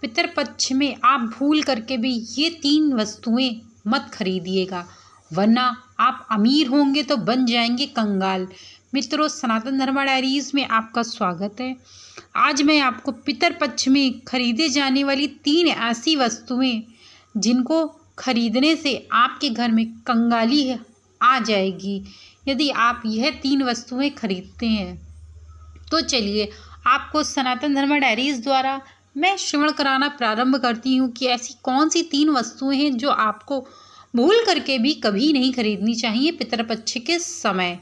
पितरपक्ष में आप भूल करके भी ये 3 वस्तुएं मत खरीदिएगा, वरना आप अमीर होंगे तो बन जाएंगे कंगाल। मित्रों, सनातन धर्मा डायरीज में आपका स्वागत है। आज मैं आपको पितरपक्ष में खरीदे जाने वाली 3 ऐसी वस्तुएं जिनको खरीदने से आपके घर में कंगाली आ जाएगी यदि आप यह 3 वस्तुएं खरीदते हैं। तो चलिए आपको सनातन धर्मा डायरीज द्वारा मैं श्रवण कराना प्रारंभ करती हूँ कि ऐसी कौन सी 3 वस्तुएं हैं जो आपको भूल करके भी कभी नहीं खरीदनी चाहिए पितरपक्ष के समय।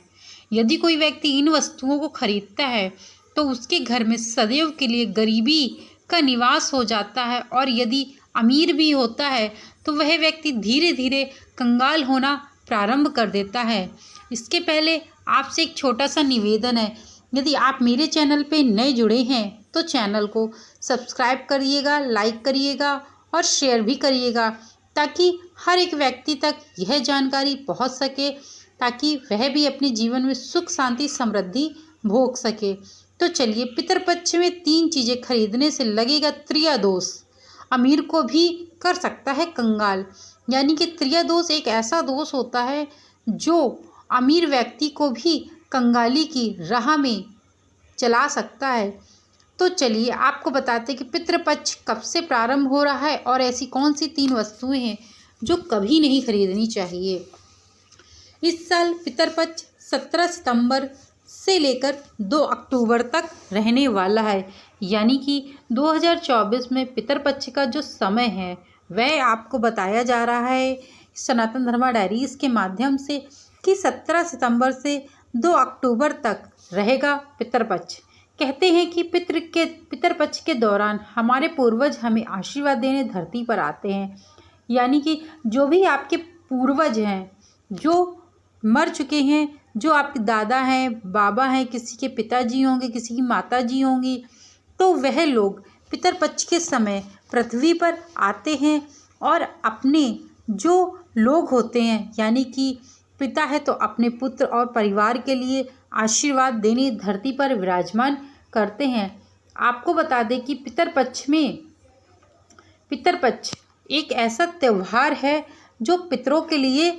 यदि कोई व्यक्ति इन वस्तुओं को खरीदता है तो उसके घर में सदैव के लिए गरीबी का निवास हो जाता है, और यदि अमीर भी होता है तो वह व्यक्ति धीरे धीरे कंगाल होना प्रारंभ कर देता है। इसके पहले आपसे एक छोटा सा निवेदन है, यदि आप मेरे चैनल पे नए जुड़े हैं तो चैनल को सब्सक्राइब करिएगा, लाइक करिएगा और शेयर भी करिएगा, ताकि हर एक व्यक्ति तक यह जानकारी पहुंच सके, ताकि वह भी अपने जीवन में सुख शांति समृद्धि भोग सके। तो चलिए, पितरपक्ष में 3 चीज़ें खरीदने से लगेगा त्रियादोष, अमीर को भी कर सकता है कंगाल। यानी कि त्रियादोष एक ऐसा दोष होता है जो अमीर व्यक्ति को भी कंगाली की राह में चला सकता है। तो चलिए आपको बताते कि पितृपक्ष कब से प्रारंभ हो रहा है और ऐसी कौन सी 3 वस्तुएं हैं जो कभी नहीं खरीदनी चाहिए। इस साल पितरपक्ष 17 सितंबर से लेकर 2 अक्टूबर तक रहने वाला है। यानी कि 2024 में पितरपक्ष का जो समय है वह आपको बताया जा रहा है सनातन धर्मा डायरीज के माध्यम से कि 17 सितंबर से 2 अक्टूबर तक रहेगा पितरपक्ष। कहते हैं कि पितरपक्ष के दौरान हमारे पूर्वज हमें आशीर्वाद देने धरती पर आते हैं। यानी कि जो भी आपके पूर्वज हैं, जो मर चुके हैं, जो आपके दादा हैं, बाबा हैं, किसी के पिताजी होंगे, किसी की माताजी होंगी, तो वह लोग पितरपक्ष के समय पृथ्वी पर आते हैं और अपने जो लोग होते हैं, यानी कि पिता है तो अपने पुत्र और परिवार के लिए आशीर्वाद देने धरती पर विराजमान करते हैं। आपको बता दें कि पितरपक्ष एक ऐसा त्यौहार है जो पितरों के लिए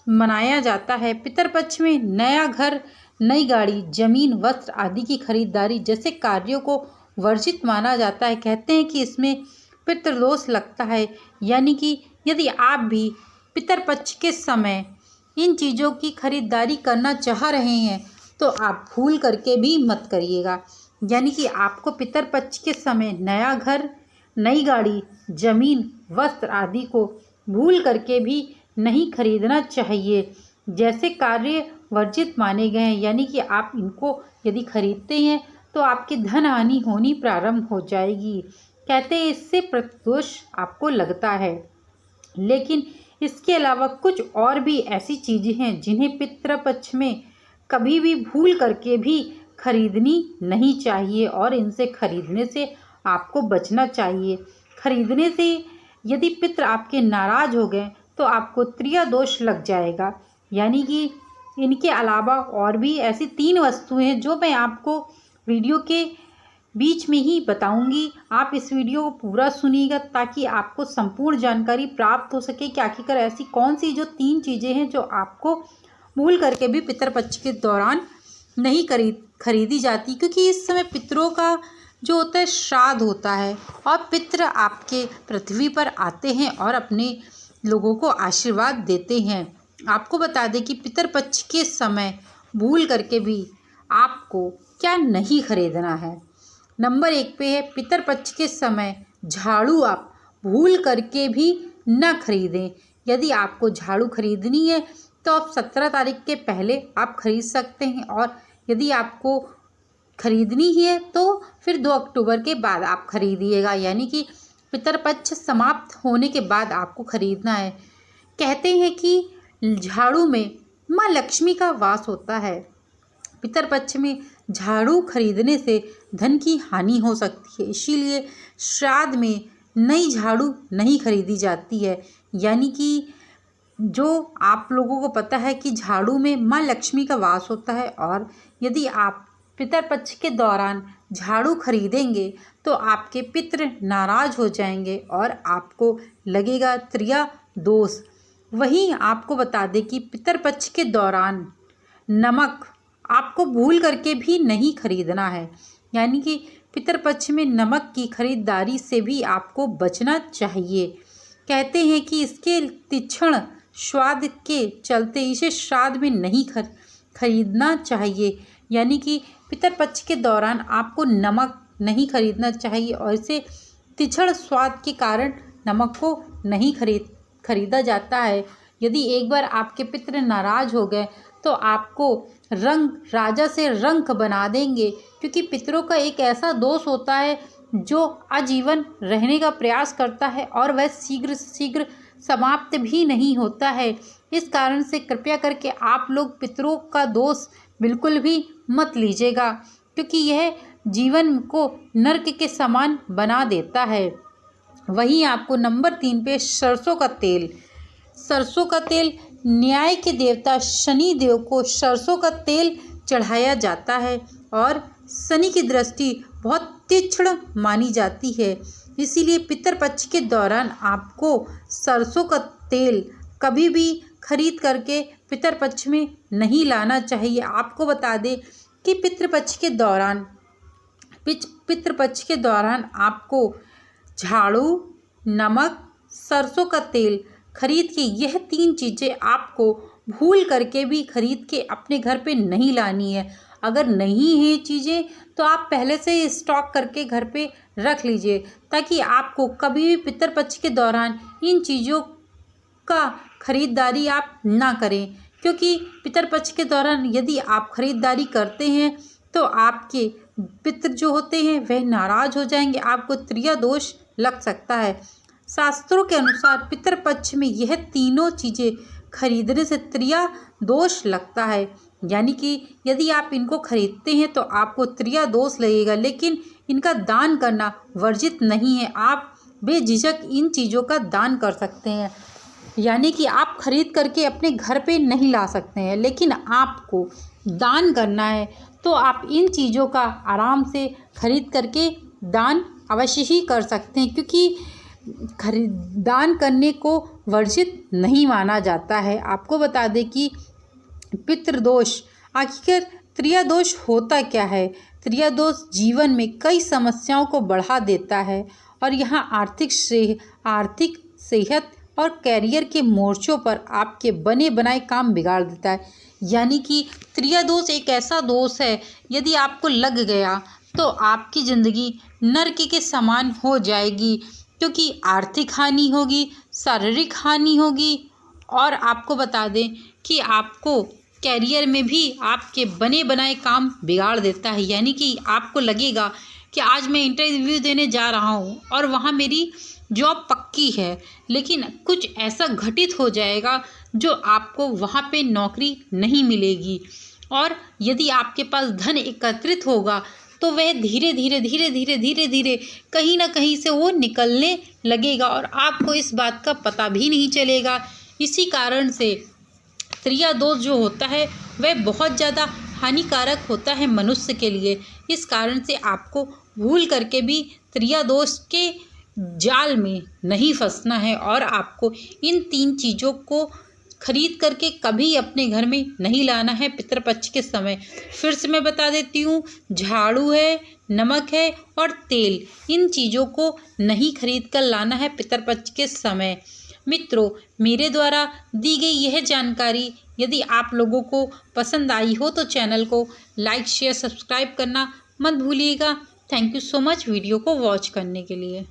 मनाया जाता है। पितरपक्ष में नया घर, नई गाड़ी, जमीन, वस्त्र आदि की खरीदारी जैसे कार्यों को वर्जित माना जाता है। कहते हैं कि इसमें पितृदोष लगता है। यानी कि यदि आप भी पितरपक्ष के समय इन चीज़ों की खरीदारी करना चाह रहे हैं तो आप भूल करके भी मत करिएगा। यानी कि आपको पितरपक्ष के समय नया घर, नई गाड़ी, जमीन, वस्त्र आदि को भूल करके भी नहीं खरीदना चाहिए। जैसे कार्य वर्जित माने गए हैं, यानी कि आप इनको यदि खरीदते हैं तो आपकी धन हानि होनी प्रारंभ हो जाएगी। कहते हैं इससे प्रतिदोष आपको लगता है। लेकिन इसके अलावा कुछ और भी ऐसी चीज़ें हैं जिन्हें पितरपक्ष में कभी भी भूल करके भी खरीदनी नहीं चाहिए और इनसे खरीदने से आपको बचना चाहिए। खरीदने से यदि पितर आपके नाराज हो गए तो आपको त्रियादोष लग जाएगा। यानी कि इनके अलावा और भी ऐसी 3 वस्तुएं हैं जो मैं आपको वीडियो के बीच में ही बताऊंगी। आप इस वीडियो को पूरा सुनिएगा ताकि आपको संपूर्ण जानकारी प्राप्त हो सके कि आखिरकार ऐसी कौन सी जो 3 चीज़ें हैं जो आपको भूल करके भी पितरपक्ष के दौरान नहीं खरीदी जाती। क्योंकि इस समय पितरों का जो होता है श्राद्ध होता है और पितर आपके पृथ्वी पर आते हैं और अपने लोगों को आशीर्वाद देते हैं। आपको बता दें कि पितरपक्ष के समय भूल करके भी आपको क्या नहीं खरीदना है। नंबर 1 पे है पितरपक्ष के समय झाड़ू आप भूल करके भी न खरीदें। यदि आपको झाड़ू खरीदनी है तो आप 17 तारीख के पहले आप खरीद सकते हैं, और यदि आपको खरीदनी ही है तो फिर 2 अक्टूबर के बाद आप खरीदिएगा। यानी कि पितरपक्ष समाप्त होने के बाद आपको खरीदना है। कहते हैं कि झाड़ू में माँ लक्ष्मी का वास होता है। पितरपक्ष में झाड़ू खरीदने से धन की हानि हो सकती है, इसीलिए श्राद्ध में नई झाड़ू नहीं खरीदी जाती है। यानी कि जो आप लोगों को पता है कि झाड़ू में माँ लक्ष्मी का वास होता है, और यदि आप पितरपक्ष के दौरान झाड़ू खरीदेंगे तो आपके पितृ नाराज हो जाएंगे और आपको लगेगा त्रिया दोष। वहीं आपको बता दें कि पितरपक्ष के दौरान नमक आपको भूल करके भी नहीं खरीदना है, यानी कि पितरपक्ष में नमक की खरीदारी से भी आपको बचना चाहिए। कहते हैं कि इसके तीक्ष्ण स्वाद के चलते इसे श्राद्ध में नहीं खरीदना चाहिए, यानी कि पितरपक्ष के दौरान आपको नमक नहीं खरीदना चाहिए और इसे तीक्ष्ण स्वाद के कारण नमक को नहीं खरीदा जाता है। यदि एक बार आपके पितृ नाराज हो गए तो आपको राजा से रंक बना देंगे, क्योंकि पितरों का एक ऐसा दोष होता है जो आजीवन रहने का प्रयास करता है और वह शीघ्र शीघ्र समाप्त भी नहीं होता है। इस कारण से कृपया करके आप लोग पितरों का दोष बिल्कुल भी मत लीजिएगा, क्योंकि यह जीवन को नरक के समान बना देता है। वहीं आपको नंबर 3 पे सरसों का तेल। सरसों का तेल न्याय के देवता शनि देव को सरसों का तेल चढ़ाया जाता है और शनि की दृष्टि बहुत तीक्ष्ण मानी जाती है। इसीलिए पितरपक्ष के दौरान आपको सरसों का तेल कभी भी खरीद करके पितरपक्ष में नहीं लाना चाहिए। आपको बता दें कि पितृपक्ष के दौरान आपको झाड़ू, नमक, सरसों का तेल खरीद के यह 3 चीज़ें आपको भूल करके भी खरीद के अपने घर पे नहीं लानी है। अगर नहीं है चीज़ें तो आप पहले से स्टॉक करके घर पे रख लीजिए, ताकि आपको कभी भी पितरपक्ष के दौरान इन चीज़ों का खरीदारी आप ना करें, क्योंकि पितरपक्ष के दौरान यदि आप खरीदारी करते हैं तो आपके पितृ जो होते हैं वह नाराज हो जाएंगे, आपको त्रिया दोष लग सकता है। शास्त्रों के अनुसार पितरपक्ष में यह तीनों चीज़ें खरीदने से त्रिया दोष लगता है, यानी कि यदि आप इनको खरीदते हैं तो आपको त्रिया दोष लगेगा, लेकिन इनका दान करना वर्जित नहीं है। आप बेझिझक इन चीज़ों का दान कर सकते हैं, यानी कि आप खरीद करके अपने घर पे नहीं ला सकते हैं, लेकिन आपको दान करना है तो आप इन चीज़ों का आराम से खरीद करके दान अवश्य ही कर सकते हैं, क्योंकि दान करने को वर्जित नहीं माना जाता है। आपको बता दें कि पितृदोष, आखिर त्रिया दोष होता क्या है? त्रिया दोष जीवन में कई समस्याओं को बढ़ा देता है और यहाँ आर्थिक सेहत और कैरियर के मोर्चों पर आपके बने बनाए काम बिगाड़ देता है। यानी कि त्रिया दोष एक ऐसा दोष है, यदि आपको लग गया तो आपकी ज़िंदगी नरक के समान हो जाएगी, क्योंकि आर्थिक हानि होगी, शारीरिक हानि होगी और आपको बता दें कि आपको कैरियर में भी आपके बने बनाए काम बिगाड़ देता है। यानी कि आपको लगेगा कि आज मैं इंटरव्यू देने जा रहा हूँ और वहाँ मेरी जॉब पक्की है, लेकिन कुछ ऐसा घटित हो जाएगा जो आपको वहाँ पे नौकरी नहीं मिलेगी। और यदि आपके पास धन एकत्रित होगा तो वह धीरे धीरे कहीं ना कहीं से वो निकलने लगेगा और आपको इस बात का पता भी नहीं चलेगा। इसी कारण से त्रिया दोष जो होता है वह बहुत ज़्यादा हानिकारक होता है मनुष्य के लिए। इस कारण से आपको भूल करके भी त्रिया दोष के जाल में नहीं फंसना है और आपको इन 3 चीज़ों को खरीद करके कभी अपने घर में नहीं लाना है पितरपक्ष के समय। फिर से मैं बता देती हूँ, झाड़ू है, नमक है और तेल, इन चीज़ों को नहीं खरीद कर लाना है पितरपक्ष के समय। मित्रों, मेरे द्वारा दी गई यह जानकारी यदि आप लोगों को पसंद आई हो तो चैनल को लाइक, शेयर, सब्सक्राइब करना मत भूलिएगा। Thank you so much video को वॉच करने के लिए।